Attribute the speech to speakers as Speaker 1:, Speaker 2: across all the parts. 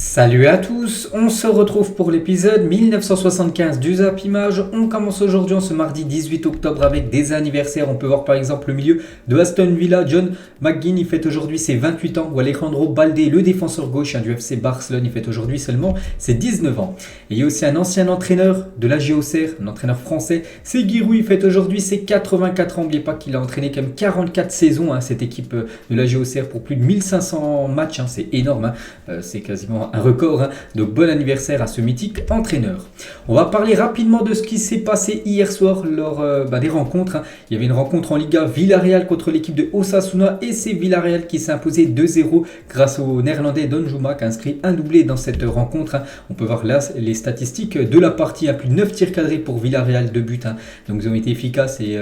Speaker 1: Salut à tous, on se retrouve pour l'épisode 1975 du Zap Image. On commence aujourd'hui en ce mardi 18 octobre avec des anniversaires. On peut voir par exemple le milieu de Aston Villa, John McGinn, il fête aujourd'hui ses 28 ans. Ou Alejandro Balde, le défenseur gauche du FC Barcelone, il fête aujourd'hui seulement ses 19 ans. Et il y a aussi un ancien entraîneur de la Auxerre, un entraîneur français, c'est Giroud, il fête aujourd'hui ses 84 ans. N'oubliez pas qu'il a entraîné quand même 44 saisons cette équipe de la Auxerre pour plus de 1500 matchs, c'est énorme, c'est quasiment un record. Donc bon anniversaire à ce mythique entraîneur. On va parler rapidement de ce qui s'est passé hier soir lors des rencontres. Il y avait une rencontre en Liga, Villarreal contre l'équipe de Osasuna, et c'est Villarreal qui s'est imposé 2-0 grâce au néerlandais Don Juma qui a inscrit un doublé dans cette rencontre. On peut voir là les statistiques de la partie, plus de 9 tirs cadrés pour Villarreal, 2 buts. Donc ils ont été efficaces et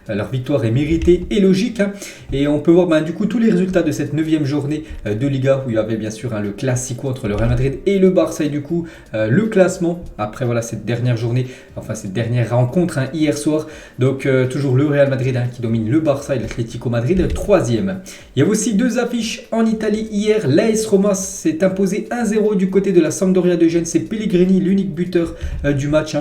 Speaker 1: leur victoire est méritée et logique. Et on peut voir du coup tous les résultats de cette 9e journée de Liga où il y avait bien sûr le Classico entre le Real Madrid et le Barça, et du coup le classement après cette dernière journée, cette dernière rencontre hier soir. Donc toujours le Real Madrid qui domine le Barça et l'Atlético Madrid 3e. Il y a aussi deux affiches en Italie hier. L'AS Roma s'est imposé 1-0 du côté de la Sampdoria de Gênes. C'est Pellegrini l'unique buteur du match.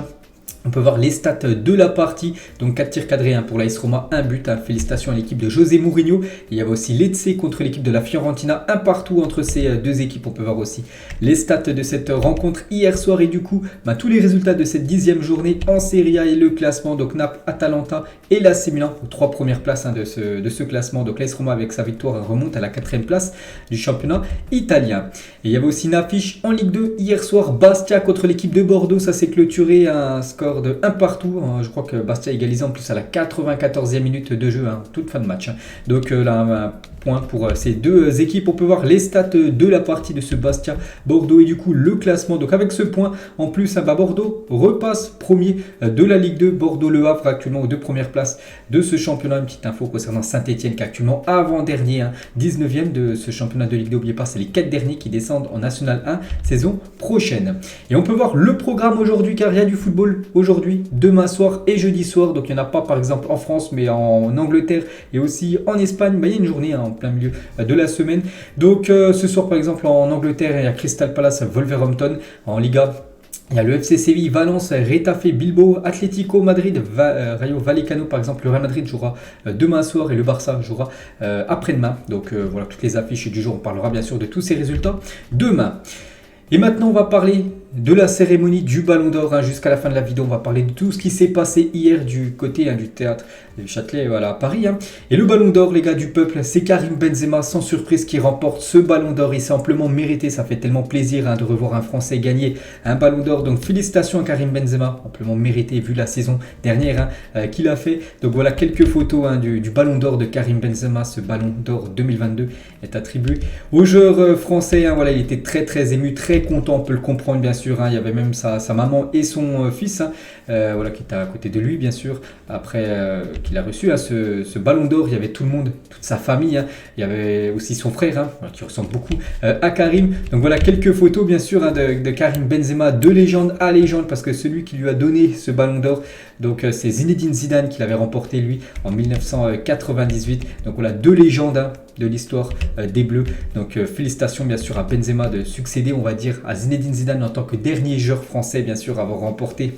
Speaker 1: On peut voir les stats de la partie, donc 4 tirs cadrés pour l'AS Roma, 1 but, félicitations à l'équipe de José Mourinho. Il y avait aussi Lecce contre l'équipe de la Fiorentina, un partout entre ces deux équipes. On peut voir aussi les stats de cette rencontre hier soir et du coup tous les résultats de cette 10e journée en Serie A et le classement. Donc Naples, Atalanta et l'AC Milan aux 3 premières places de ce classement. Donc l'AS Roma avec sa victoire remonte à la 4e place du championnat italien. Et il y avait aussi une affiche en Ligue 2 hier soir, Bastia contre l'équipe de Bordeaux. Ça s'est clôturé un score de 1 partout. Je crois que Bastia égalisé en plus à la 94e minute de jeu, toute fin de match. Donc là, un point pour ces deux équipes. On peut voir les stats de la partie de ce Bastia Bordeaux et du coup le classement. Donc avec ce point en plus, Bordeaux repasse premier de la Ligue 2. Bordeaux Le Havre actuellement aux 2 premières places de ce championnat. Une petite info concernant Saint-Etienne qui est actuellement avant-dernier, 19e de ce championnat de Ligue 2. N'oubliez pas, c'est les 4 derniers qui descendent en National 1 saison prochaine. Et on peut voir le programme aujourd'hui car il y a du football aujourd'hui, demain soir et jeudi soir. Donc il n'y en a pas par exemple en France mais en Angleterre et aussi en Espagne. Il y a une journée en plein milieu de la semaine. Donc ce soir par exemple en Angleterre il y a Crystal Palace Wolverhampton. En Liga il y a le FC Séville, Valence, Retafe, Bilbao, Atlético Madrid, Rayo Vallecano par exemple. Le Real Madrid jouera demain soir et le Barça jouera après-demain. Donc voilà toutes les affiches du jour. On parlera bien sûr de tous ces résultats demain. Et maintenant on va parler de la cérémonie du Ballon d'Or. Jusqu'à la fin de la vidéo on va parler de tout ce qui s'est passé hier du côté du théâtre du Châtelet à Paris. Et le Ballon d'Or les gars du peuple, c'est Karim Benzema sans surprise qui remporte ce Ballon d'Or. Il s'est amplement mérité, ça fait tellement plaisir de revoir un Français gagner un Ballon d'Or. Donc félicitations à Karim Benzema, amplement mérité vu la saison dernière qu'il a fait. Donc voilà quelques photos du Ballon d'Or de Karim Benzema. Ce Ballon d'Or 2022 est attribué au joueur français. Voilà, il était très très ému, très content, on peut le comprendre bien sûr. Il y avait même sa maman et son fils qui était à côté de lui bien sûr. Après qu'il a reçu ce Ballon d'Or, il y avait tout le monde, toute sa famille. Il y avait aussi son frère qui ressemble beaucoup à Karim. Donc voilà quelques photos bien sûr de Karim Benzema, de légende à légende, parce que celui qui lui a donné ce Ballon d'Or, donc c'est Zinedine Zidane qui l'avait remporté lui en 1998. Donc voilà deux légendes de l'histoire des Bleus. Donc félicitations bien sûr à Benzema de succéder on va dire à Zinedine Zidane en tant que dernier joueur français bien sûr à avoir remporté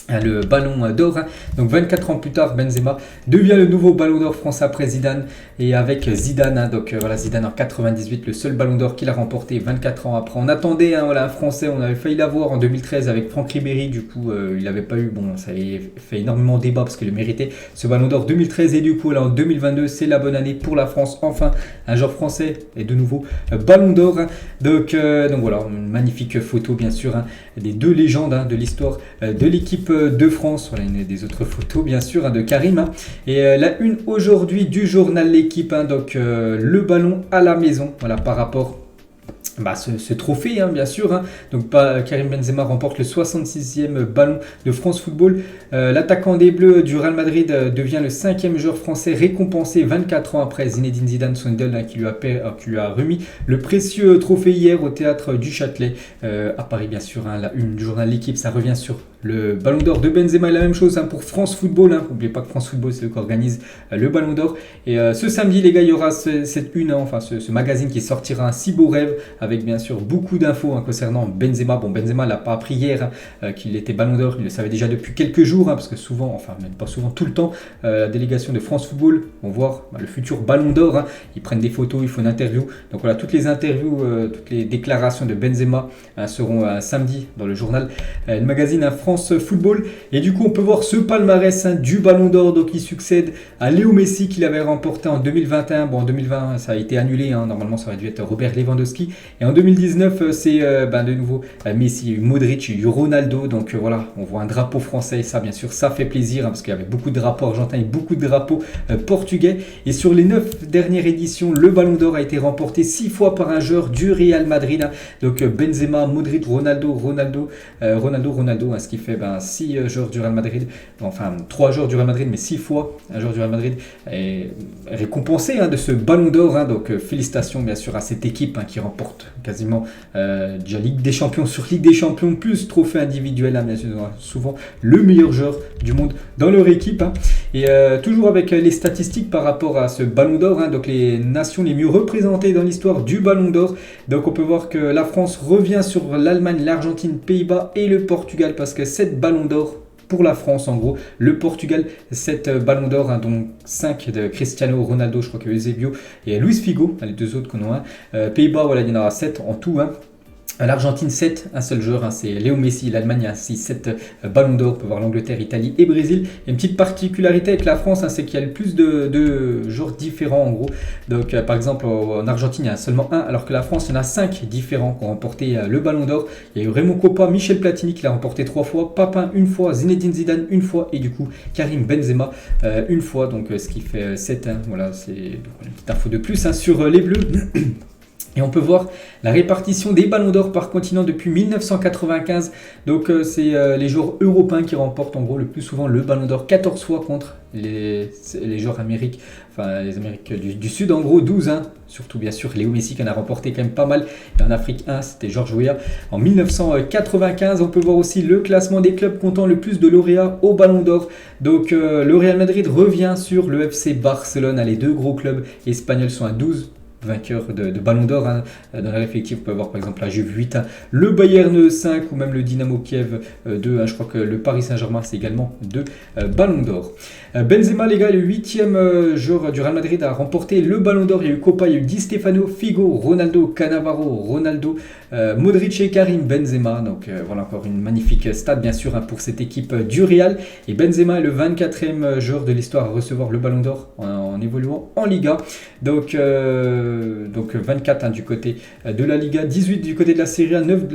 Speaker 1: le Ballon d'Or. Donc 24 ans plus tard, Benzema devient le nouveau Ballon d'Or français après Zidane, et avec Zidane. Donc voilà, Zidane en 98, le seul Ballon d'Or qu'il a remporté 24 ans après. On attendait un Français, on avait failli l'avoir en 2013 avec Franck Ribéry, du coup il n'avait pas eu, ça avait fait énormément de débat parce qu'il le méritait ce Ballon d'Or 2013, et du coup là en 2022 c'est la bonne année pour la France, enfin un joueur français et de nouveau Ballon d'Or. Donc voilà, une magnifique photo bien sûr des deux légendes de l'histoire de l'équipe de France. Voilà une des autres photos bien sûr de Karim. Et la une aujourd'hui du journal L'équipe, donc le ballon à la maison, voilà par rapport ce trophée bien sûr. Donc Karim Benzema remporte le 66e ballon de France Football. L'attaquant des Bleus du Real Madrid devient le 5e joueur français récompensé 24 ans après Zinedine Zidane, son idole qui lui a remis le précieux trophée hier au théâtre du Châtelet à Paris bien sûr. La une du journal L'équipe, ça revient sur Le Ballon d'Or de Benzema est la même chose pour France Football. N'oubliez pas que France Football, c'est eux qui organisent le Ballon d'Or. Et ce samedi, les gars, il y aura cette une, ce magazine qui sortira un si beau rêve avec bien sûr beaucoup d'infos concernant Benzema. Bon, Benzema l'a pas appris hier qu'il était Ballon d'Or. Il le savait déjà depuis quelques jours parce que souvent, enfin même pas souvent, tout le temps, la délégation de France Football vont voir le futur Ballon d'Or. Ils prennent des photos, ils font une interview. Donc voilà, toutes les interviews, toutes les déclarations de Benzema seront samedi dans le journal, le magazine France Football. Et du coup, on peut voir ce palmarès du Ballon d'Or qui succède à Léo Messi qu'il avait remporté en 2021. Bon, en 2020, ça a été annulé. Normalement, ça aurait dû être Robert Lewandowski. Et en 2019, c'est de nouveau Messi, Modric, Ronaldo. Donc voilà, on voit un drapeau français. Ça, bien sûr, ça fait plaisir parce qu'il y avait beaucoup de drapeaux argentins et beaucoup de drapeaux portugais. Et sur les 9 dernières éditions, le Ballon d'Or a été remporté 6 fois par un joueur du Real Madrid. Donc Benzema, Modric, Ronaldo, ce qui fait 6 joueurs du Real Madrid, enfin 3 joueurs du Real Madrid, mais 6 fois un joueur du Real Madrid est récompensé de ce Ballon d'Or. Donc félicitations bien sûr à cette équipe qui remporte quasiment déjà Ligue des Champions sur Ligue des Champions, plus trophée individuel, bien sûr, souvent le meilleur joueur du monde dans leur équipe. Et toujours avec les statistiques par rapport à ce Ballon d'Or, donc les nations les mieux représentées dans l'histoire du Ballon d'Or. Donc on peut voir que la France revient sur l'Allemagne, l'Argentine, Pays-Bas et le Portugal parce que 7 Ballons d'Or pour la France en gros. Le Portugal, 7 Ballons d'Or, dont 5 de Cristiano Ronaldo, je crois que Eusebio et Luis Figo, les deux autres qu'on a. Pays-Bas, voilà, il y en aura 7 en tout. L'Argentine 7, un seul joueur, c'est Léo Messi. L'Allemagne a 7 Ballons d'Or. On peut voir l'Angleterre, Italie et Brésil. Et une petite particularité avec la France, c'est qu'il y a le plus de joueurs différents en gros. Donc par exemple en Argentine, il y en a seulement un, alors que la France, il y en a 5 différents qui ont remporté le Ballon d'Or. Il y a eu Raymond Kopa, Michel Platini qui l'a remporté 3 fois, Papin une fois, Zinedine Zidane une fois et du coup Karim Benzema une fois. Donc ce qui fait 7. Voilà, c'est une petite info de plus sur les Bleus. Et on peut voir la répartition des Ballons d'Or par continent depuis 1995. Donc c'est les joueurs européens qui remportent en gros le plus souvent le Ballon d'Or, 14 fois contre les joueurs américains, enfin les Amériques du Sud en gros 12. Surtout bien sûr Léo Messi qui en a remporté quand même pas mal. Et en Afrique 1, c'était Georges Weah en 1995. On peut voir aussi le classement des clubs comptant le plus de lauréats au Ballon d'Or. Donc le Real Madrid revient sur le FC Barcelone. Les deux gros clubs espagnols sont à 12 vainqueur de Ballon d'Or. Dans l'effectif, on peut voir par exemple la Juve 8, le Bayern 5 ou même le Dynamo Kiev 2. Je crois que le Paris Saint-Germain, c'est également 2 Ballons d'Or. Benzema, les gars, le 8e joueur du Real Madrid à remporter le Ballon d'Or. Il y a eu Kopa, il y a eu Di Stefano, Figo, Ronaldo, Cannavaro, Ronaldo, Modric et Karim Benzema. Donc voilà encore une magnifique stat bien sûr pour cette équipe du Real. Et Benzema est le 24e joueur de l'histoire à recevoir le Ballon d'Or en évoluant en Liga. Donc 24 du côté de la Liga, 18 du côté de la Serie A, 9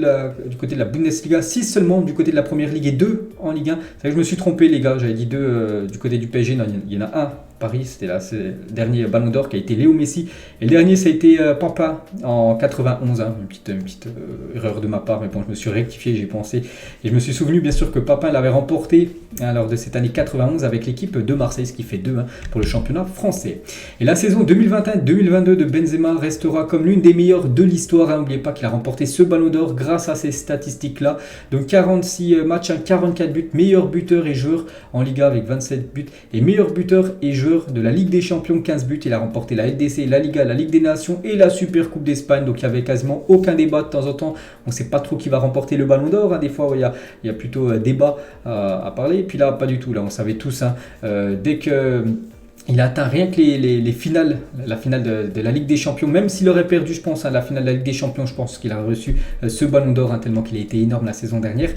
Speaker 1: du côté de la Bundesliga, 6 seulement du côté de la Première Ligue et 2 en Ligue 1. C'est vrai que je me suis trompé les gars, j'avais dit 2 du côté du PSG, non, il y en a un. Paris, c'était là, c'est le dernier Ballon d'Or qui a été Léo Messi. Et le dernier, ça a été Papa en 91. Une petite erreur de ma part, mais bon, je me suis rectifié, j'ai pensé. Et je me suis souvenu, bien sûr, que Papa l'avait remporté lors de cette année 91 avec l'équipe de Marseille, ce qui fait 2 pour le championnat français. Et la saison 2021-2022 de Benzema restera comme l'une des meilleures de l'histoire. N'oubliez pas qu'il a remporté ce Ballon d'Or grâce à ces statistiques-là. Donc 46 matchs, 44 buts, meilleur buteur et joueur en Liga avec 27 buts. Et meilleur buteur et joueur de la Ligue des Champions, 15 buts. Il a remporté la LDC, la Liga, la Ligue des Nations et la Super Coupe d'Espagne. Donc il n'y avait quasiment aucun débat. De temps en temps, on ne sait pas trop qui va remporter le Ballon d'Or. Des fois, il y a plutôt débat à parler. Et puis là, pas du tout. Là, on savait tous. Dès que il a atteint rien que les finales, la finale de la Ligue des Champions, même s'il aurait perdu, je pense, la finale de la Ligue des Champions, je pense qu'il a reçu ce Ballon d'Or, tellement qu'il a été énorme la saison dernière,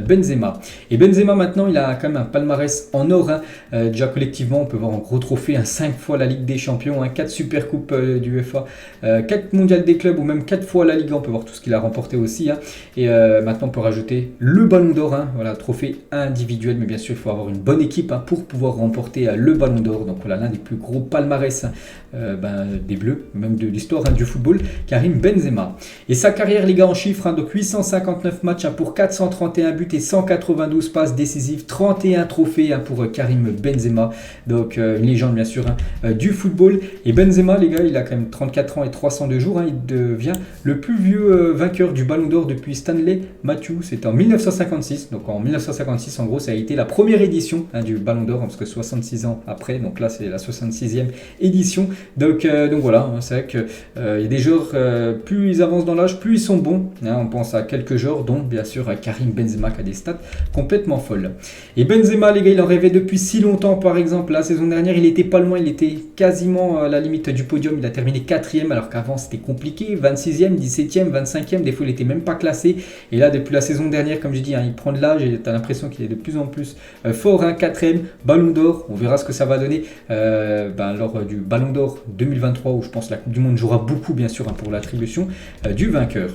Speaker 1: Benzema. Et Benzema, maintenant, il a quand même un palmarès en or. Déjà, collectivement, on peut voir en gros trophée, 5 fois la Ligue des Champions, 4 Super Coupes du UEFA, 4 Mondiales des clubs, ou même 4 fois la Ligue. On peut voir tout ce qu'il a remporté aussi. Et maintenant, on peut rajouter le Ballon d'Or, voilà, trophée individuel, mais bien sûr, il faut avoir une bonne équipe pour pouvoir remporter le Ballon d'Or. Donc voilà, l'un des plus gros palmarès des Bleus, même de l'histoire du football, Karim Benzema. Et sa carrière, les gars, en chiffres, donc 859 matchs pour 431 buts et 192 passes décisives, 31 trophées pour Karim Benzema, donc une légende bien sûr du football. Et Benzema, les gars, il a quand même 34 ans et 302 jours, il devient le plus vieux vainqueur du Ballon d'Or depuis Stanley Matthews, c'était en 1956, donc en 1956 en gros ça a été la première édition du Ballon d'Or, parce que 66 ans après, donc là c'est la 66e édition, donc voilà, c'est vrai qu'il y a des joueurs, plus ils avancent dans l'âge, plus ils sont bons, on pense à quelques joueurs, dont bien sûr Karim Benzema qui a des stats complètement folles. Et Benzema, les gars, il en rêvait depuis si longtemps. Par exemple, la saison dernière, il était pas loin, il était quasiment à la limite du podium, il a terminé 4e, alors qu'avant c'était compliqué, 26e, 17e, 25e, des fois il était même pas classé. Et là, depuis la saison dernière, comme je dis, il prend de l'âge et tu as l'impression qu'il est de plus en plus fort, 4e, Ballon d'Or, on verra ce que ça va donner lors du Ballon d'Or 2023, où je pense que la Coupe du Monde jouera beaucoup, bien sûr, pour l'attribution du vainqueur.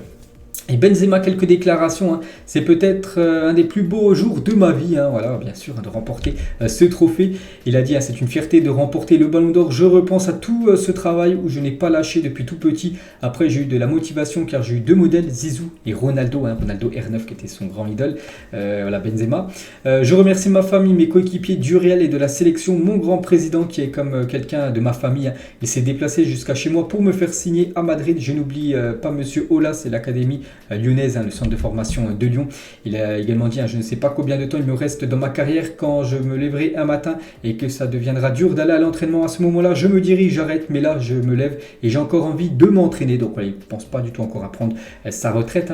Speaker 1: Et Benzema, quelques déclarations, c'est peut-être un des plus beaux jours de ma vie, voilà, bien sûr, de remporter ce trophée. Il a dit, c'est une fierté de remporter le Ballon d'Or. Je repense à tout ce travail où je n'ai pas lâché depuis tout petit. Après, j'ai eu de la motivation car j'ai eu deux modèles, Zizou et Ronaldo, Ronaldo R9 qui était son grand idole, voilà, Benzema. Je remercie ma famille, mes coéquipiers du Real et de la sélection, mon grand président qui est comme quelqu'un de ma famille. Il s'est déplacé jusqu'à chez moi pour me faire signer à Madrid. Je n'oublie pas Monsieur Aulas et l'académie lyonnaise, le centre de formation de Lyon. Il a également dit, je ne sais pas combien de temps il me reste dans ma carrière, quand je me lèverai un matin et que ça deviendra dur d'aller à l'entraînement, à ce moment-là je me dirai j'arrête, mais là je me lève et j'ai encore envie de m'entraîner. Donc voilà, il ne pense pas du tout encore à prendre sa retraite,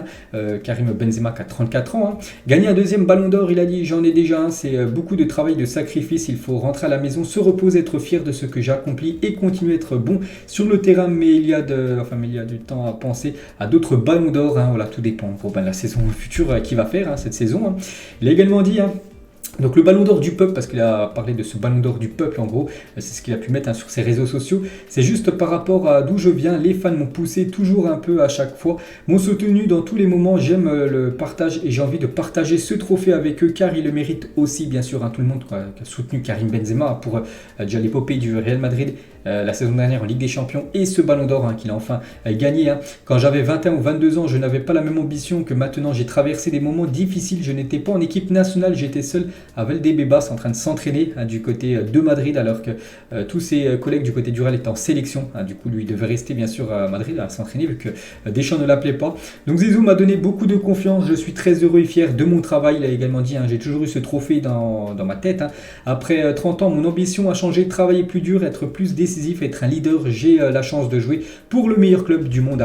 Speaker 1: Karim Benzema qui a 34 ans. Gagner un deuxième Ballon d'Or, il a dit, j'en ai déjà un, c'est beaucoup de travail, de sacrifice, il faut rentrer à la maison, se reposer, être fier de ce que j'ai accompli et continuer à être bon sur le terrain, mais il y a du temps à penser à d'autres Ballons d'Or, voilà, tout dépend de la saison future qu'il va faire, cette saison. Il a également dit, donc le Ballon d'Or du peuple, parce qu'il a parlé de ce Ballon d'Or du peuple en gros, c'est ce qu'il a pu mettre sur ses réseaux sociaux, c'est juste par rapport à d'où je viens, les fans m'ont poussé toujours un peu à chaque fois, m'ont soutenu dans tous les moments, j'aime le partage et j'ai envie de partager ce trophée avec eux car ils le méritent aussi, bien sûr, tout le monde qui a soutenu Karim Benzema pour déjà l'épopée du Real Madrid la saison dernière en Ligue des Champions et ce Ballon d'Or qu'il a enfin gagné. Quand j'avais 21 ou 22 ans, je n'avais pas la même ambition que maintenant, j'ai traversé des moments difficiles, je n'étais pas en équipe nationale, j'étais seul à Valdebebas en train de s'entraîner du côté de Madrid alors que tous ses collègues du côté du Real étaient en sélection. Du coup, lui, il devait rester bien sûr à Madrid à s'entraîner vu que Deschamps ne l'appelait pas. Donc Zizou m'a donné beaucoup de confiance, je suis très heureux et fier de mon travail. Il a également dit, j'ai toujours eu ce trophée dans ma tête. Après 30 ans, mon ambition a changé, travailler plus dur, être plus décisif, être un leader. J'ai la chance de jouer pour le meilleur club du monde.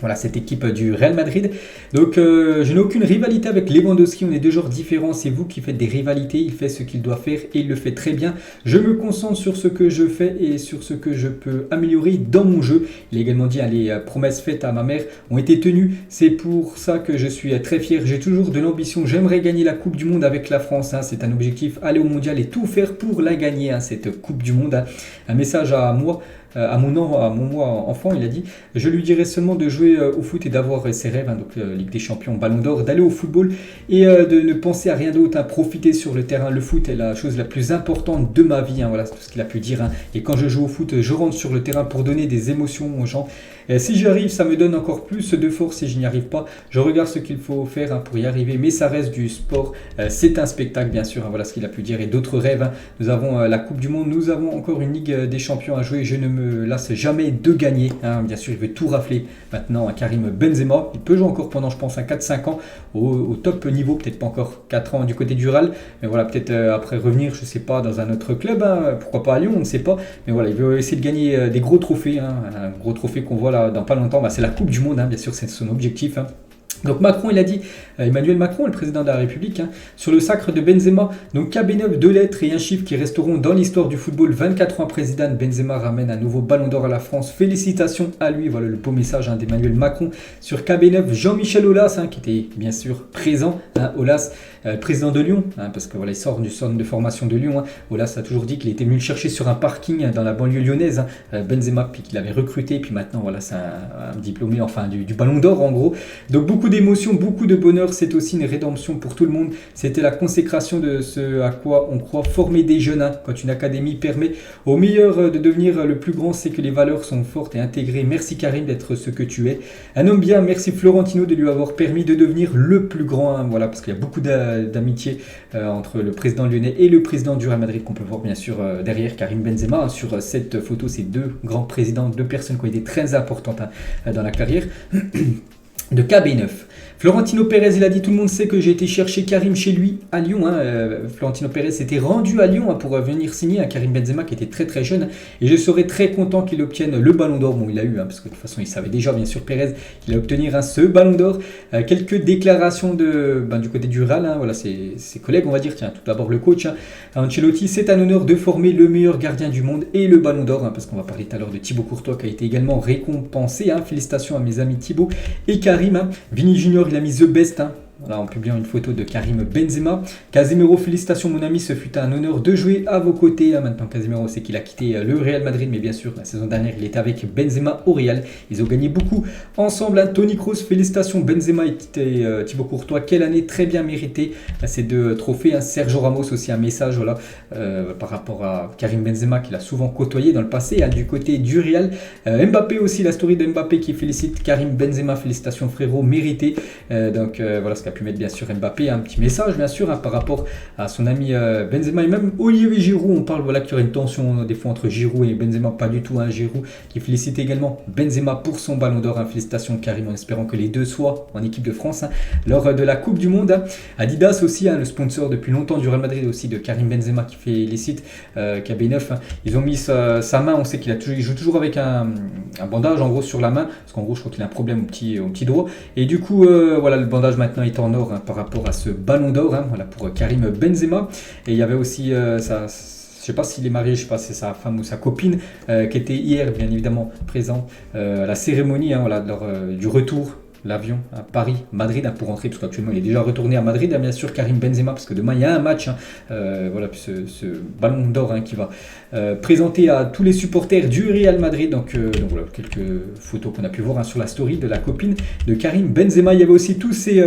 Speaker 1: Voilà, cette équipe du Real Madrid. Donc, je n'ai aucune rivalité avec Lewandowski. On est deux joueurs différents. C'est vous qui faites des rivalités. Il fait ce qu'il doit faire et il le fait très bien. Je me concentre sur ce que je fais et sur ce que je peux améliorer dans mon jeu. Il a également dit, les promesses faites à ma mère ont été tenues. C'est pour ça que je suis très fier. J'ai toujours de l'ambition. J'aimerais gagner la Coupe du Monde avec la France. C'est un objectif. Aller au mondial et tout faire pour la gagner, cette Coupe du Monde. Un message à moi. À mon moi enfant, il a dit, je lui dirais seulement de jouer au foot et d'avoir ses rêves, donc Ligue des Champions, Ballon d'Or, d'aller au football et de ne penser à rien d'autre, profiter sur le terrain. Le foot est la chose la plus importante de ma vie, voilà c'est tout ce qu'il a pu dire. Et quand je joue au foot, je rentre sur le terrain pour donner des émotions aux gens. Si j'y arrive, ça me donne encore plus de force. Si je n'y arrive pas, je regarde ce qu'il faut faire pour y arriver. Mais ça reste du sport. C'est un spectacle, bien sûr. Voilà ce qu'il a pu dire. Et d'autres rêves. Nous avons la Coupe du Monde. Nous avons encore une Ligue des Champions à jouer. Je ne me lasse jamais de gagner. Bien sûr, il veut tout rafler maintenant à Karim Benzema. Il peut jouer encore pendant, je pense, 4-5 ans au top niveau. Peut-être pas encore 4 ans du côté du Real. Mais voilà, peut-être après revenir, je ne sais pas, dans un autre club. Pourquoi pas à Lyon, on ne sait pas. Mais voilà, il veut essayer de gagner des gros trophées. Un gros trophée qu'on voit dans pas longtemps, c'est la Coupe du Monde, bien sûr, c'est son objectif. Donc Macron, il a dit, Emmanuel Macron, le président de la République, sur le sacre de Benzema, donc KB9, 2 lettres et un chiffre qui resteront dans l'histoire du football. 24 ans président, Benzema ramène un nouveau Ballon d'Or à la France. Félicitations à lui. Voilà le beau message d'Emmanuel Macron sur KB9. Jean-Michel Aulas, qui était bien sûr présent, Aulas, président de Lyon, parce que voilà, il sort du centre de formation de Lyon. Aulas a toujours dit qu'il était venu le chercher sur un parking dans la banlieue lyonnaise, Benzema, puis qu'il avait recruté, puis maintenant voilà, c'est un diplômé, enfin du Ballon d'Or en gros. Donc beaucoup d'émotions, beaucoup de bonheur, c'est aussi une rédemption pour tout le monde. C'était la consécration de ce à quoi on croit, former des jeunes. Hein. Quand une académie permet au meilleur de devenir le plus grand, c'est que les valeurs sont fortes et intégrées. Merci Karim d'être ce que tu es. Un homme bien, merci Florentino de lui avoir permis de devenir le plus grand. Hein. Voilà, parce qu'il y a beaucoup d'amitié entre le président lyonnais et le président du Real Madrid qu'on peut voir bien sûr derrière Karim Benzema. Hein. Sur cette photo, c'est deux grands présidents, deux personnes qui ont été très importantes dans la carrière de KB9. Florentino Pérez, il a dit, tout le monde sait que j'ai été chercher Karim chez lui à Lyon. Hein. Florentino Pérez s'était rendu à Lyon pour venir signer un Karim Benzema qui était très très jeune. Et je serais très content qu'il obtienne le ballon d'or. Bon, il l'a eu, parce que de toute façon, il savait déjà, bien sûr, Pérez, qu'il allait obtenir ce ballon d'or. Quelques déclarations du côté du Real. Hein. Voilà, ses collègues, on va dire. Tiens, tout d'abord le coach. Hein. Ancelotti, c'est un honneur de former le meilleur gardien du monde et le ballon d'or. Hein, parce qu'on va parler tout à l'heure de Thibaut Courtois qui a été également récompensé. Hein. Félicitations à mes amis Thibaut et Karim. Hein. Vini Junior, il a mis The Best. Hein. Voilà, en publiant une photo de Karim Benzema. Casemiro, félicitations mon ami, ce fut un honneur de jouer à vos côtés. Maintenant Casemiro, c'est qu'il a quitté le Real Madrid, mais bien sûr, la saison dernière, il était avec Benzema au Real. Ils ont gagné beaucoup ensemble. Tony Kroos, félicitations Benzema et Thibaut Courtois. Quelle année très bien méritée, ces deux trophées. Sergio Ramos aussi un message voilà, par rapport à Karim Benzema qu'il a souvent côtoyé dans le passé. Du côté du Real, Mbappé aussi, la story de Mbappé qui félicite Karim Benzema. Félicitations frérot, mérité. Voilà ce qu'a pu mettre bien sûr Mbappé, un petit message bien sûr par rapport à son ami Benzema et même Olivier Giroud. On parle voilà qu'il y aurait une tension des fois entre Giroud et Benzema, pas du tout. Giroud qui félicite également Benzema pour son ballon d'or. Félicitations Karim, en espérant que les deux soient en équipe de France lors de la Coupe du Monde. Adidas aussi, le sponsor depuis longtemps du Real Madrid aussi de Karim Benzema qui félicite KB9. Ils ont mis sa main, on sait il joue toujours avec un bandage en gros sur la main, parce qu'en gros je crois qu'il a un problème au petit doigt, et du coup voilà, le bandage maintenant est en or par rapport à ce ballon d'or, voilà, pour Karim Benzema. Et il y avait aussi je sais pas s'il est marié, je sais pas si c'est sa femme ou sa copine qui était hier bien évidemment présent à la cérémonie voilà, lors du retour l'avion à Paris, Madrid pour rentrer, parce qu'actuellement il est déjà retourné à Madrid. Bien sûr Karim Benzema, parce que demain il y a un match, voilà, puis ce ballon d'or qui va présenter à tous les supporters du Real Madrid. Donc voilà quelques photos qu'on a pu voir sur la story de la copine de Karim Benzema. Il y avait aussi tous ces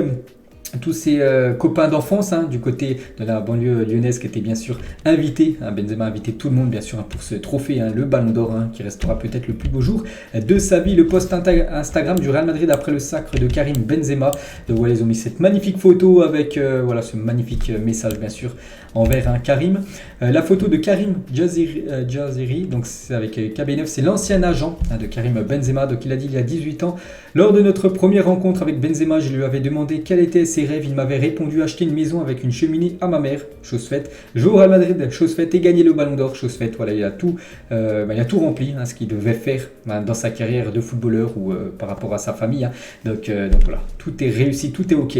Speaker 1: copains d'enfance du côté de la banlieue lyonnaise qui étaient bien sûr invités. Benzema a invité tout le monde bien sûr pour ce trophée, le ballon d'or qui restera peut-être le plus beau jour de sa vie. Le post Instagram du Real Madrid après le sacre de Karim Benzema. Donc voilà, ils ont mis cette magnifique photo avec voilà, ce magnifique message bien sûr envers Karim. La photo de Karim Jaziri, donc c'est avec KB9, c'est l'ancien agent de Karim Benzema. Donc il a dit il y a 18 ans, lors de notre première rencontre avec Benzema, je lui avais demandé quel était ses rêves. Il m'avait répondu acheter une maison avec une cheminée à ma mère, chose faite. Jouer au Real Madrid, chose faite, et gagner le ballon d'or, chose faite. Voilà, il a tout rempli, ce qu'il devait faire dans sa carrière de footballeur ou par rapport à sa famille. Donc voilà, tout est réussi, tout est ok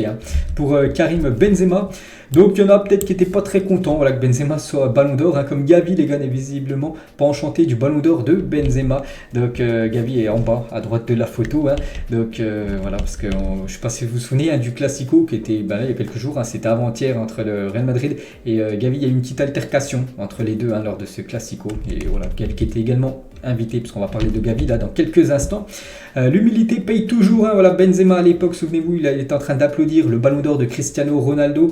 Speaker 1: pour Karim Benzema. Donc il y en a peut-être qui n'étaient pas très contents voilà, que Benzema soit ballon d'or, comme Gavi, les gars, n'est visiblement pas enchanté du ballon d'or de Benzema. Donc Gavi est en bas à droite de la photo. Donc voilà, parce que je ne sais pas si vous vous souvenez du Classico qui était là, il y a quelques jours, c'était avant-hier entre le Real Madrid et Gavi. Il y a eu une petite altercation entre les deux lors de ce Classico. Et voilà, Gavi qui était également invité, puisqu'on va parler de Gavi là dans quelques instants. L'humilité paye toujours. Voilà, Benzema à l'époque, souvenez-vous, il était en train d'applaudir le ballon d'or de Cristiano Ronaldo.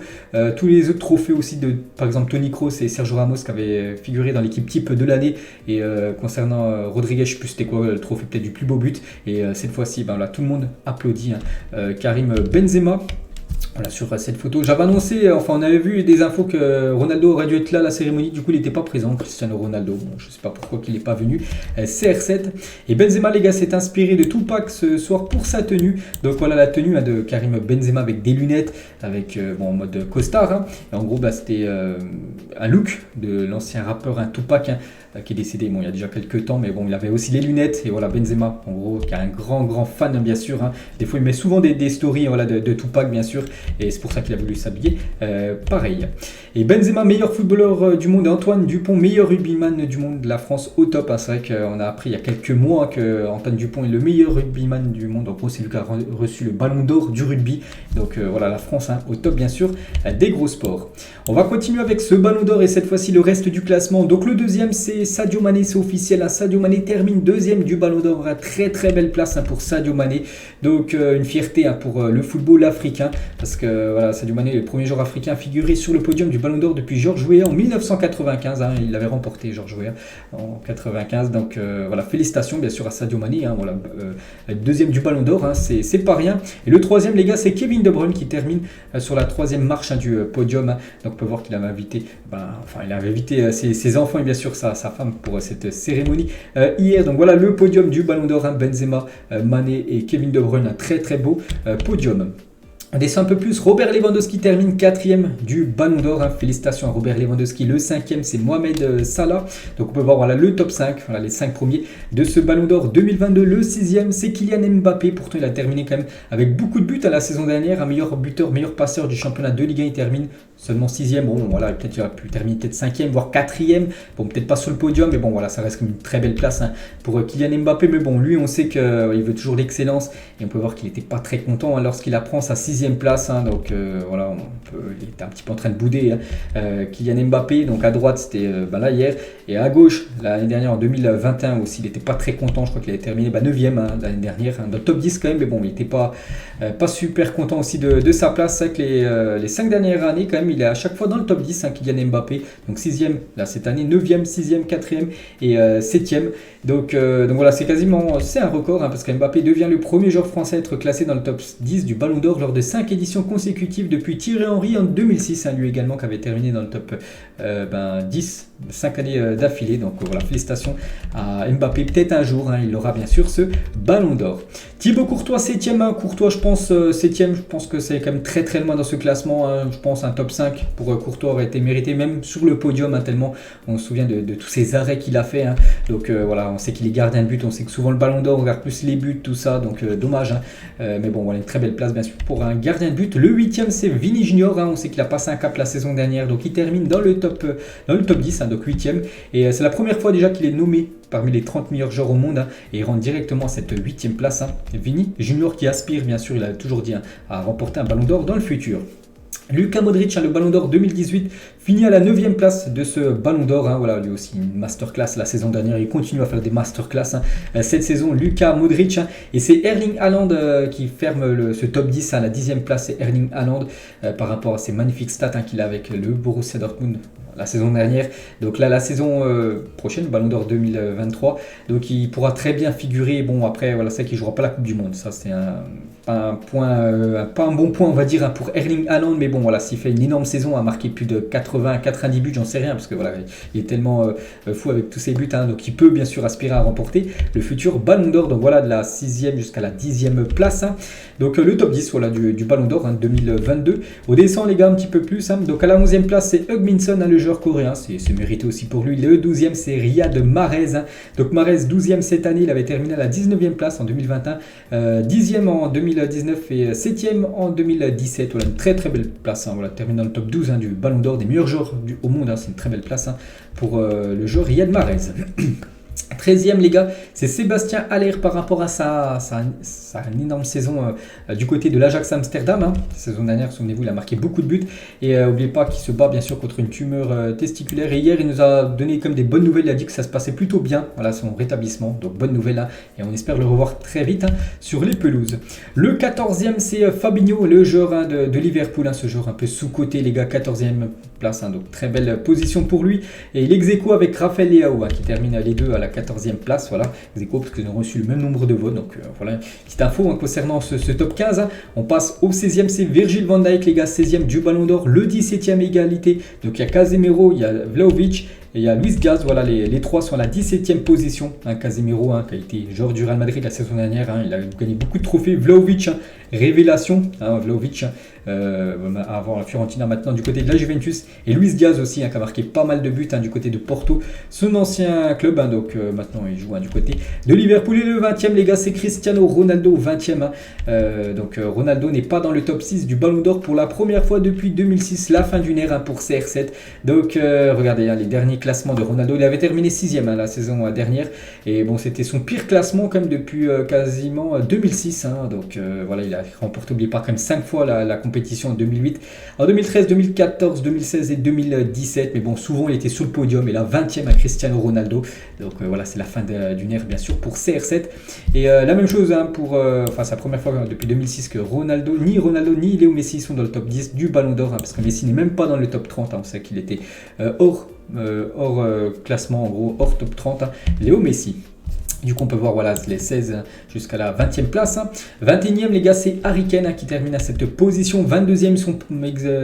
Speaker 1: Tous les autres trophées aussi de, par exemple, Tony Kroos et Sergio Ramos qui avaient figuré dans l'équipe type de l'année. Et concernant Rodriguez, je sais plus c'était quoi le trophée peut-être du plus beau but. Et cette fois-ci, voilà, tout le monde applaudit Karim Benzema. Voilà, sur cette photo, j'avais annoncé, on avait vu des infos que Ronaldo aurait dû être là à la cérémonie, du coup il n'était pas présent, Cristiano Ronaldo, bon, je ne sais pas pourquoi il n'est pas venu, CR7. Et Benzema les gars s'est inspiré de Tupac ce soir pour sa tenue. Donc voilà la tenue de Karim Benzema avec des lunettes, avec en mode costard. Et en gros c'était un look de l'ancien rappeur Tupac qui est décédé il y a déjà quelques temps, mais bon il avait aussi les lunettes. Et voilà Benzema en gros qui est un grand fan bien sûr. Des fois il met souvent des stories voilà, de Tupac bien sûr. Et c'est pour ça qu'il a voulu s'habiller pareil. Et Benzema, meilleur footballeur du monde, et Antoine Dupont, meilleur rugbyman du monde, de la France au top. C'est vrai qu'on a appris il y a quelques mois que Antoine Dupont est le meilleur rugbyman du monde. En gros, c'est lui qui a reçu le ballon d'or du rugby. Donc voilà, la France au top bien sûr des gros sports. On va continuer avec ce ballon d'or et cette fois-ci le reste du classement. Donc le deuxième c'est Sadio Mané, c'est officiel. Sadio Mané termine deuxième du Ballon d'Or. Très très belle place pour Sadio Mané. Donc une fierté pour le football africain. Parce que voilà, Sadio Mané est le premier joueur africain à figurer sur le podium du Ballon d'Or depuis Georges Weah en 1995. Il l'avait remporté, Georges Weah, en 95. Donc voilà, félicitations bien sûr à Sadio Mané. Voilà, deuxième du Ballon d'Or, c'est pas rien. Et le troisième, les gars, c'est Kevin De Bruyne qui termine sur la troisième marche du podium. Donc on peut voir qu'il avait invité, il avait invité ses enfants et bien sûr sa femme pour cette cérémonie hier. Donc voilà le podium du Ballon d'Or, Benzema, Mané et Kevin De Bruyne, un très très beau podium. On descend un peu plus, Robert Lewandowski termine 4e du Ballon d'Or. Félicitations à Robert Lewandowski. Le 5e, c'est Mohamed Salah. Donc on peut voir voilà, le top 5, voilà, les 5 premiers de ce Ballon d'Or 2022. Le 6e, c'est Kylian Mbappé. Pourtant, il a terminé quand même avec beaucoup de buts à la saison dernière. Un meilleur buteur, meilleur passeur du championnat de Ligue 1. Il termine seulement 6e. Bon, voilà, peut-être il aurait pu terminer peut-être 5e, voire 4e. Bon, peut-être pas sur le podium, mais bon, voilà, ça reste comme une très belle place pour Kylian Mbappé. Mais bon, lui, on sait qu'il veut toujours l'excellence. Et on peut voir qu'il n'était pas très content lorsqu'il apprend sa 6e place. Donc voilà, il était un petit peu en train de bouder. Kylian Mbappé, donc à droite, c'était là hier. Et à gauche, l'année dernière, en 2021 aussi, il n'était pas très content. Je crois qu'il avait terminé 9e l'année dernière, dans le top 10 quand même. Mais bon, il n'était pas super content aussi de sa place. C'est vrai que les 5 dernières années, quand même, il est à chaque fois dans le top 10, Kylian Mbappé. Donc 6e là cette année, 9e, 6e, 4e et 7e. Donc voilà, c'est un record parce que Mbappé devient le premier joueur français à être classé dans le top 10 du Ballon d'Or lors de 5 éditions consécutives depuis Thierry Henry en 2006, lui également qui avait terminé dans le top 10, 5 années d'affilée. Donc voilà, félicitations à Mbappé. Peut-être un jour, il aura bien sûr ce Ballon d'Or. Thibaut Courtois, 7e. Courtois, je pense 7e. Je pense que c'est quand même très très loin dans ce classement. Je pense un top 5 pour Courtois aurait été mérité, même sur le podium, tellement on se souvient de tous ces arrêts qu'il a fait. Donc voilà, on sait qu'il est gardien de but. On sait que souvent le Ballon d'Or, on regarde plus les buts, tout ça. Donc dommage. Mais bon, voilà, une très belle place bien sûr pour un gardien de but. Le 8e, c'est Vini Junior. On sait qu'il a passé un cap la saison dernière. Donc il termine dans le top 10, donc 8e. Et c'est la première fois déjà qu'il est nommé parmi les 30 meilleurs joueurs au monde et il rentre directement à cette 8e place. Vini Junior qui aspire, bien sûr, il a toujours dit à remporter un Ballon d'Or dans le futur. Luka Modric, le Ballon d'Or 2018, finit à la 9e place de ce Ballon d'Or. Voilà, lui aussi une masterclass la saison dernière. Il continue à faire des masterclass cette saison. Luka Modric. Et c'est Erling Haaland qui ferme ce top 10 à la 10e place. C'est Erling Haaland par rapport à ses magnifiques stats qu'il a avec le Borussia Dortmund la saison dernière. Donc là, la saison prochaine, Ballon d'Or 2023. Donc il pourra très bien figurer. Bon, après, voilà, c'est qu'il ne jouera pas la Coupe du Monde. Ça, c'est pas un bon point, on va dire, pour Erling Haaland. Mais bon, voilà, s'il fait une énorme saison, a marqué plus de 80-90 buts, j'en sais rien, parce que voilà, il est tellement fou avec tous ses buts. Donc il peut bien sûr aspirer à remporter le futur Ballon d'Or. Donc voilà, de la 6e jusqu'à la 10e place. Donc le top 10 voilà, du Ballon d'Or 2022. On descend les gars un petit peu plus. Donc à la 11e place, c'est Heung-min Son, le joueur coréen. C'est mérité aussi pour lui. Le 12e, c'est Riyad Mahrez. Donc Mahrez, 12e cette année. Il avait terminé à la 19e place en 2021. 10e en 2019 et 7e en 2017. Voilà, une très très belle place. Voilà, termine dans le top 12 du Ballon d'Or des meilleurs joueurs au monde. C'est une très belle place pour le joueur Riyad Mahrez. 13e les gars, c'est Sébastien Haller par rapport à sa énorme saison du côté de l'Ajax Amsterdam. La saison dernière, souvenez-vous, il a marqué beaucoup de buts. Et n'oubliez pas qu'il se bat bien sûr contre une tumeur testiculaire. Et hier, il nous a donné comme des bonnes nouvelles. Il a dit que ça se passait plutôt bien. Voilà son rétablissement. Donc bonne nouvelle. Et on espère le revoir très vite sur les pelouses. Le 14e, c'est Fabinho, le joueur de Liverpool. Ce joueur un peu sous-coté les gars, 14e place. Donc très belle position pour lui. Et il ex-aequo avec Raphaël Leao qui termine les deux à la 14e place, voilà, ex-aequo parce qu'ils ont reçu le même nombre de votes. Donc voilà, petite info concernant ce top 15. On passe au 16e, c'est Virgil van Dijk les gars, 16e du Ballon d'Or. Le 17e égalité, donc il y a Casemiro, il y a Vlahovic et il y a Luis Diaz. Voilà, les trois sont à la 17e position. Casemiro qui a été joueur du Real Madrid la saison dernière, il a gagné beaucoup de trophées. Vlahovic, révélation, Vlahovic avant la Fiorentina, maintenant du côté de la Juventus. Et Luis Diaz aussi qui a marqué pas mal de buts du côté de Porto, son ancien club. Donc maintenant il joue du côté de Liverpool. Et le 20e les gars, c'est Cristiano Ronaldo, 20e. Donc Ronaldo n'est pas dans le top 6 du Ballon d'Or pour la première fois depuis 2006, la fin d'une ère pour CR7. Donc regardez les derniers classements de Ronaldo, il avait terminé 6e la saison dernière. Et bon, c'était son pire classement quand même depuis quasiment 2006. Donc voilà, il a il remporte, n'oubliez pas, quand même 5 fois la compétition en 2008, en 2013, 2014, 2016 et 2017. Mais bon, souvent il était sur le podium et la 20e à Cristiano Ronaldo. Donc voilà, c'est la fin d'une ère bien sûr pour CR7. Et la même chose hein, c'est la première fois depuis 2006 que Ronaldo ni Léo Messi sont dans le top 10 du Ballon d'Or, hein, parce que Messi n'est même pas dans le top 30. Hein, on sait qu'il était hors classement, en gros, hors top 30. Hein, Léo Messi. Du coup, on peut voir voilà, les 16 jusqu'à la 20e place. 21e, les gars, c'est Harry Kane qui termine à cette position. 22e,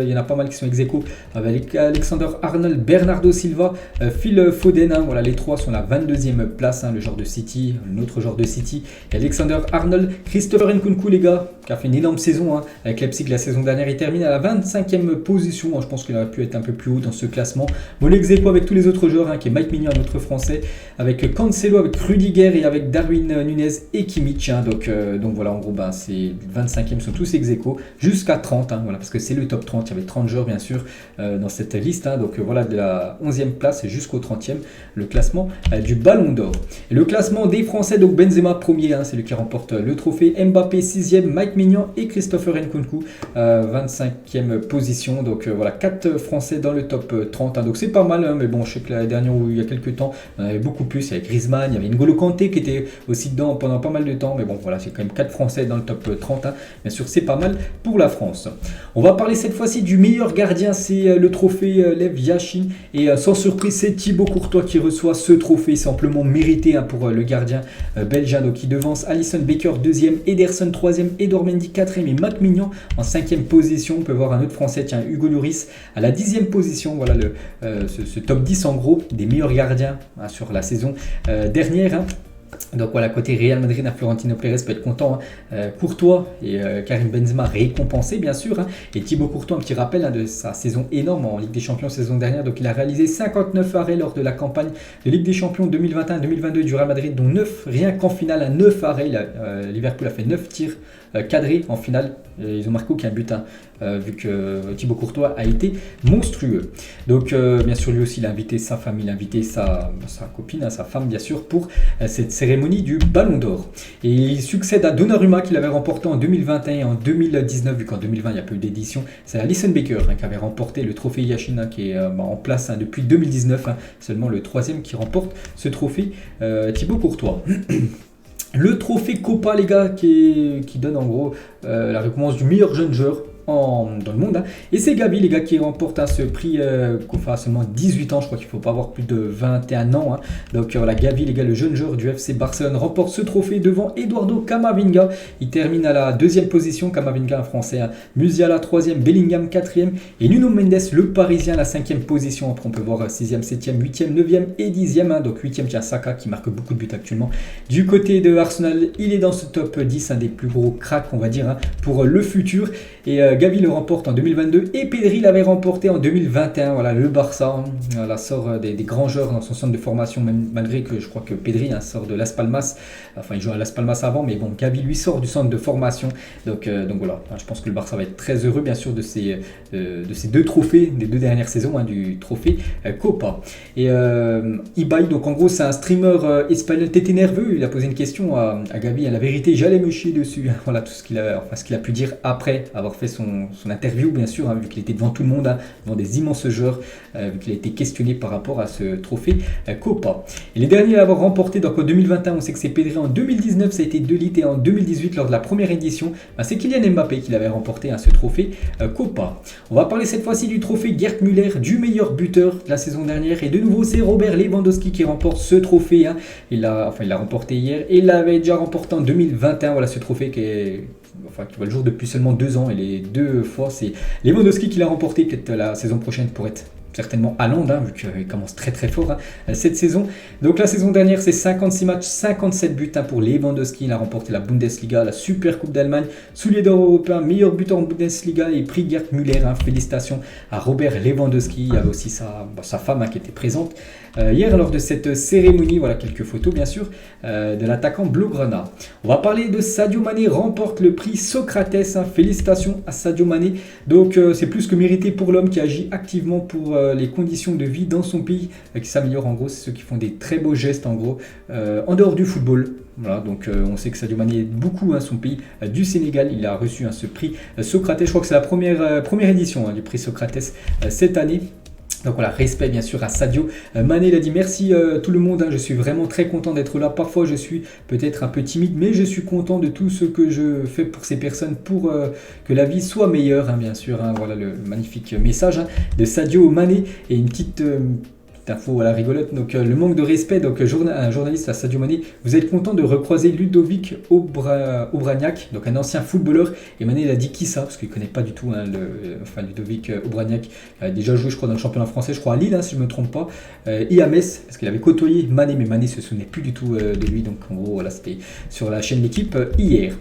Speaker 1: il y en a pas mal qui sont ex-aequo avec Alexander Arnold, Bernardo Silva, Phil Foden. Voilà, les trois sont à la 22e place. Le joueur de City, l'autre joueur de City. Et Alexander Arnold, Christopher Nkunku, les gars, qui a fait une énorme saison avec Leipzig la saison dernière. Il termine à la 25e position. Je pense qu'il aurait pu être un peu plus haut dans ce classement. Bon, l'ex-aequo avec tous les autres joueurs, qui est Mike Maignan, un autre français, avec Cancelo, avec Rudiger et avec Darwin Nunez et Kimmich. Donc voilà, en gros, ces 25e sont tous ex-aequo jusqu'à 30. Voilà, parce que c'est le top 30. Il y avait 30 joueurs, bien sûr, dans cette liste. Donc voilà, de la 11e place jusqu'au 30e, le classement du Ballon d'Or. Et le classement des Français, donc Benzema premier, c'est lui qui remporte le trophée. Mbappé 6e, Mike Maignan et Christopher Nkunku 25e position. Donc voilà, 4 Français dans le top 30. Donc c'est pas mal, mais bon, je sais que la dernière, il y a quelques temps, on en avait beaucoup plus. Il y avait Griezmann, il y avait N'Golo Kanté qui était aussi dedans pendant pas mal de temps, mais bon voilà, c'est quand même 4 Français dans le top 30. Bien sûr, c'est pas mal pour la France. On va parler cette fois-ci du meilleur gardien, c'est le trophée Lev Yashin, et sans surprise, c'est Thibaut Courtois qui reçoit ce trophée. C'est amplement mérité pour le gardien belge, donc qui devance Alisson Becker 2e, Ederson 3e, Edouard Mendy 4e et Mike Maignan en 5e position. On peut voir un autre Français, Hugo Lloris à la 10e position. Voilà ce top 10 en gros des meilleurs gardiens sur la saison dernière. Donc voilà, côté Real Madrid, Florentino Pérez peut être content. Courtois et Karim Benzema récompensés, bien sûr. Et Thibaut Courtois, un petit rappel de sa saison énorme en Ligue des Champions saison dernière. Donc il a réalisé 59 arrêts lors de la campagne de Ligue des Champions 2021-2022 du Real Madrid, dont 9 rien qu'en finale, 9 arrêts. Liverpool a fait 9 tirs cadrés en finale. Ils ont marqué aucun but, vu que Thibaut Courtois a été monstrueux. Donc bien sûr, lui aussi, il a invité sa famille, il a invité sa copine, sa femme, bien sûr, pour cette cérémonie du Ballon d'Or. Et il succède à Donnarumma, qui l'avait remporté en 2021 et en 2019, vu qu'en 2020, il n'y a pas eu d'édition. C'est Alisson Becker qui avait remporté le trophée Yashin, qui est en place depuis 2019. Seulement le 3e qui remporte ce trophée, Thibaut Courtois. Le trophée Copa, les gars, qui donne en gros la récompense du meilleur jeune joueur dans le monde. Et c'est Gavi, les gars, qui remporte ce prix Copa à seulement 18 ans. Je crois qu'il ne faut pas avoir plus de 21 ans. Donc voilà, Gavi, les gars, le jeune joueur du FC Barcelone, remporte ce trophée devant Eduardo Camavinga. Il termine à la 2e position. Camavinga, un Français. Musiala 3e, Bellingham 4e et Nuno Mendes, le Parisien, à la 5e position. Après, on peut voir 6e, 7e, 8e, 9e et 10e. Donc 8e, il y a Saka qui marque beaucoup de buts actuellement. Du côté de Arsenal, il est dans ce top 10, un des plus gros cracks, on va dire, pour le futur. Et Gavi le remporte en 2022 et Pedri l'avait remporté en 2021. Voilà, le Barça sort des grands joueurs dans son centre de formation, même malgré que je crois que Pedri sort de Las Palmas. Enfin, il joue à Las Palmas avant, mais bon, Gavi lui sort du centre de formation. Donc voilà, je pense que le Barça va être très heureux, bien sûr, de ces 2 trophées des 2 dernières saisons, du trophée Copa. Et Ibai, donc en gros, c'est un streamer espagnol. T'étais nerveux, il a posé une question à Gavi. À la vérité, j'allais me chier dessus. Voilà tout ce qu'il a pu dire après avoir fait son interview, bien sûr, vu qu'il était devant tout le monde, devant des immenses joueurs, vu qu'il a été questionné par rapport à ce trophée Copa. Et les derniers à avoir remporté, donc en 2021, on sait que c'est Pedri. En 2019, ça a été De Ligt, et en 2018, lors de la première édition, c'est Kylian Mbappé qui l'avait remporté ce trophée Copa. On va parler cette fois-ci du trophée Gerd Müller, du meilleur buteur de la saison dernière. Et de nouveau, c'est Robert Lewandowski qui remporte ce trophée. Il l'a remporté hier et il l'avait déjà remporté en 2021. Voilà ce trophée qui voit le jour depuis seulement 2 ans, et les 2 fois c'est Lewandowski qui l'a remporté. Peut-être la saison prochaine pour être certainement Haaland, vu qu'il commence très très fort cette saison. Donc la saison dernière, c'est 56 matchs, 57 buts pour Lewandowski. Il a remporté la Bundesliga, la Super Coupe d'Allemagne, soulier d'or européen, meilleur buteur en Bundesliga et prix Gerd Müller. Félicitations à Robert Lewandowski. Il y avait aussi sa femme qui était présente hier lors de cette cérémonie. Voilà quelques photos, bien sûr, de l'attaquant Blaugrana. On va parler de Sadio Mané, remporte le prix Socrates. Félicitations à Sadio Mané. Donc c'est plus que mérité pour l'homme qui agit activement pour les conditions de vie dans son pays qui s'améliorent. En gros, c'est ceux qui font des très beaux gestes en gros en dehors du football. Voilà, donc on sait que Sadio Mané aide beaucoup son pays du Sénégal. Il a reçu ce prix Socrates. Je crois que c'est la première édition du prix Socrates cette année. Donc voilà, respect bien sûr à Sadio Mané. Il a dit merci tout le monde, je suis vraiment très content d'être là. Parfois je suis peut-être un peu timide, mais je suis content de tout ce que je fais pour ces personnes, pour que la vie soit meilleure, bien sûr. Voilà le magnifique message de Sadio Mané. Et une petite info voilà, rigolote, donc le manque de respect, donc un journaliste à Sadio Mané, vous êtes content de recroiser Ludovic Obraniak, donc un ancien footballeur, et Mané il a dit qui ça, parce qu'il ne connaît pas du tout Ludovic Obraniak, il a déjà joué je crois dans le championnat français, je crois à Lille si je ne me trompe pas, et à Metz, parce qu'il avait côtoyé Mané, mais Mané se souvenait plus du tout de lui, donc en gros voilà, c'était sur la chaîne L'équipe hier.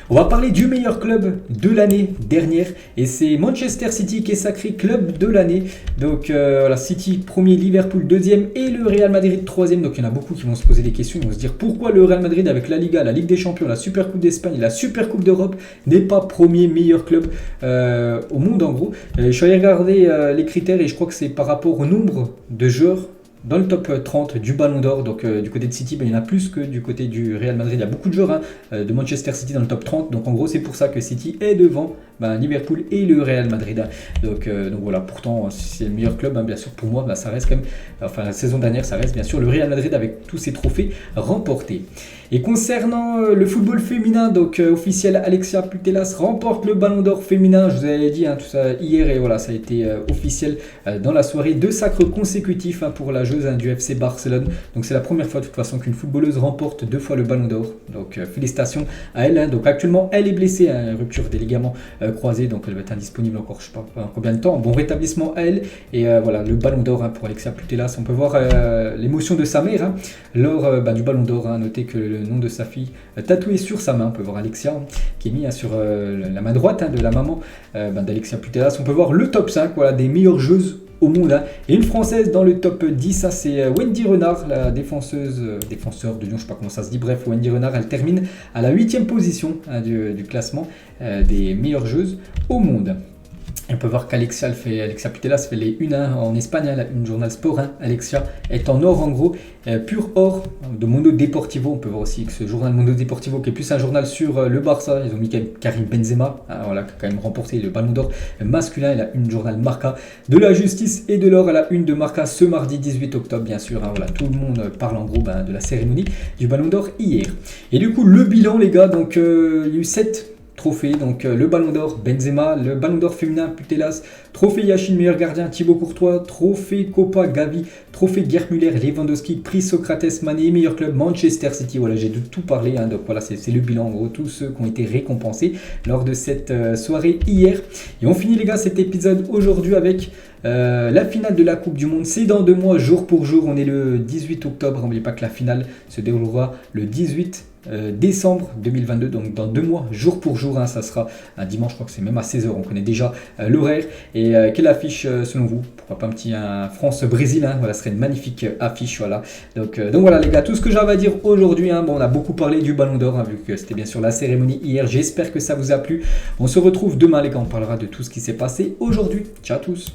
Speaker 1: On va parler du meilleur club de l'année dernière et c'est Manchester City qui est sacré club de l'année. Donc voilà, City premier, Liverpool deuxième et le Real Madrid troisième. Donc il y en a beaucoup qui vont se poser des questions, ils vont se dire pourquoi le Real Madrid avec la Liga, la Ligue des Champions, la Super Coupe d'Espagne et la Super Coupe d'Europe n'est pas premier meilleur club au monde en gros. Je suis allé regarder les critères et je crois que c'est par rapport au nombre de joueurs dans le top 30 du Ballon d'Or. Donc du côté de City, il y en a plus que du côté du Real Madrid. Il y a beaucoup de joueurs de Manchester City dans le top 30. Donc en gros, c'est pour ça que City est devant Liverpool et le Real Madrid. Donc voilà, pourtant, c'est le meilleur club, bien sûr, pour moi, ça reste quand même, enfin la saison dernière, ça reste bien sûr le Real Madrid avec tous ses trophées remportés. Et concernant le football féminin, donc officiel, Alexia Putellas remporte le Ballon d'Or féminin. Je vous avais dit tout ça hier et voilà, ça a été officiel dans la soirée. 2 sacres consécutifs pour la joueuse du FC Barcelone. Donc c'est la première fois de toute façon qu'une footballeuse remporte 2 fois le Ballon d'Or. Donc félicitations à elle. Donc actuellement, elle est blessée, rupture des ligaments croisés, donc elle va être indisponible encore, je ne sais pas combien de temps. Bon rétablissement à elle. Et voilà, le Ballon d'Or pour Alexia Putellas. On peut voir l'émotion de sa mère lors du Ballon d'Or. Notez que le nom de sa fille tatoué sur sa main. On peut voir Alexia qui est mis sur la main droite de la maman d'Alexia Putellas. On peut voir le top 5 voilà, des meilleures joueuses au monde. Et une française dans le top 10, c'est Wendy Renard, la défenseur de Lyon, je ne sais pas comment ça se dit. Bref, Wendy Renard, elle termine à la 8e position du classement des meilleures joueuses au monde. Et on peut voir qu'Alexia Putellas fait les 1 en Espagne, la une journal sport. Alexia est en or en gros, pur or de Mundo Deportivo. On peut voir aussi que ce journal Mundo Deportivo qui est plus un journal sur le Barça. Ils ont mis Karim Benzema, voilà, qui a quand même remporté le Ballon d'Or masculin. Et la une journal Marca de la justice et de l'or à la une de Marca ce mardi 18 octobre bien sûr. Voilà, tout le monde parle en gros de la cérémonie du Ballon d'Or hier. Et du coup le bilan les gars, donc il y a eu 7 trophées, donc le Ballon d'Or Benzema, le Ballon d'Or féminin Putellas, trophée Yachine meilleur gardien Thibaut Courtois, trophée Copa Gavi, trophée Gerd Müller, Lewandowski, prix Socrates Mané, meilleur club Manchester City. Voilà, j'ai de tout parlé, donc voilà, c'est le bilan en gros, tous ceux qui ont été récompensés lors de cette soirée hier. Et on finit les gars cet épisode aujourd'hui avec la finale de la Coupe du Monde. C'est dans 2 mois, jour pour jour. On est le 18 octobre. N'oubliez pas que la finale se déroulera le 18 décembre 2022, donc dans 2 mois, jour pour jour. Ça sera un dimanche, je crois que c'est même à 16h. On connaît déjà l'horaire. Et quelle affiche selon vous? Pourquoi pas un petit France-Brésil, voilà, ce serait une magnifique affiche. Voilà. Donc voilà les gars, tout ce que j'avais à dire aujourd'hui. On a beaucoup parlé du Ballon d'Or, vu que c'était bien sûr la cérémonie hier. J'espère que ça vous a plu. On se retrouve demain les gars, on parlera de tout ce qui s'est passé aujourd'hui. Ciao à tous.